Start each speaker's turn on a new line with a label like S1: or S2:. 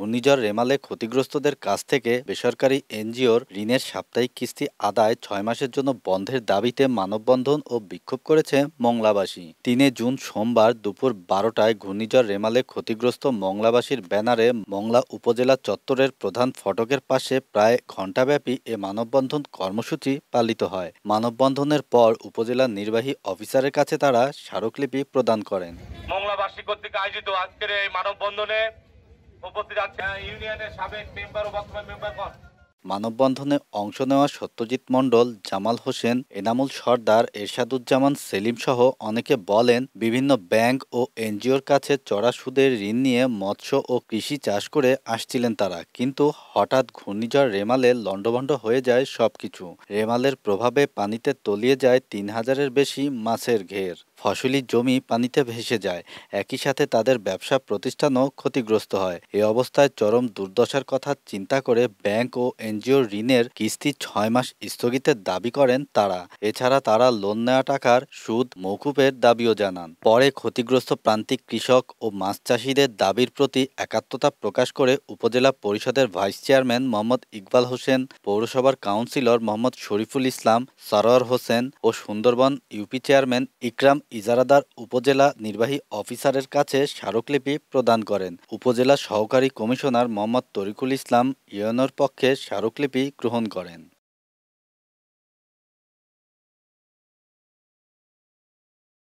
S1: ঘূর্ণিঝড় রেমালে ক্ষতিগ্রস্তদের কাছ থেকে বেসরকারি এনজিওর ঋণের সাপ্তাহিক কিস্তি আদায় ৬ মাসের জন্য বন্ধের দাবিতে মানববন্ধন ও বিক্ষোভ করেছে মংলাবাসী। ৩ জুন সোমবার দুপুর ১২টায় ঘূর্ণিঝড় রেমালে ক্ষতিগ্রস্ত মংলাবাসীর ব্যানারে মংলা উপজেলা চত্বরের প্রধান ফটকের পাশে প্রায় ঘণ্টাব্যাপী এ মানববন্ধন কর্মসূচি পালিত হয়। মানববন্ধনের পর উপজেলা নির্বাহী অফিসারের কাছে তারা স্মারকলিপি প্রদান করেন।
S2: মংলাবাসী কর্তৃক আয়োজিত আজকের এই মানববন্ধনে উপস্থিত আছেন ইউনিয়নের সাবেক মেম্বার ও বর্তমান মেম্বার।
S1: মানববন্ধনে অংশ নেওয়া সত্যজিৎ মণ্ডল, জামাল হোসেন, এনামুল সর্দার, এরশাদুজ্জামান সেলিম সহ অনেকে বলেন, বিভিন্ন ব্যাংক ও এনজিওর কাছে চড়া সুদের ঋণ নিয়ে মৎস্য ও কৃষি চাষ করে আসছিলেন তারা, কিন্তু হঠাৎ ঘূর্ণিঝড় রেমালে লণ্ডভণ্ড হয়ে যায় সবকিছু। রেমালের প্রভাবে পানিতে তলিয়ে যায় ৩,০০০-এর বেশি মাছের ঘের। ফসলি জমি পানিতে ভেসে যায়। একই সাথে তাদের ব্যবসা প্রতিষ্ঠানও ক্ষতিগ্রস্ত হয়। এ অবস্থায় চরম দুর্দশার কথা চিন্তা করে ব্যাংক ও এনজিওর ঋণের কিস্তি ৬ মাস স্থগিতের দাবি করেন তারা। এছাড়া তারা লোন নেওয়া টাকার সুদ মওকুফের দাবিও জানান। পরে ক্ষতিগ্রস্ত প্রান্তিক কৃষক ও মাছ চাষিদের দাবির প্রতি একাত্মতা প্রকাশ করে উপজেলা পরিষদের ভাইস চেয়ারম্যান মোহাম্মদ ইকবাল হোসেন, পৌরসভার কাউন্সিলর মোহাম্মদ শরীফুল ইসলাম, সরোয়ার হোসেন ও সুন্দরবন ইউপি চেয়ারম্যান ইকরাম ইজারাদার উপজেলা নির্বাহী অফিসারের কাছে স্মারকলিপি প্রদান করেন। উপজেলা সহকারী কমিশনার মোহাম্মদ তরিকুল ইসলাম ইউএনওর পক্ষে স্মারকলিপি গ্রহণ করেন।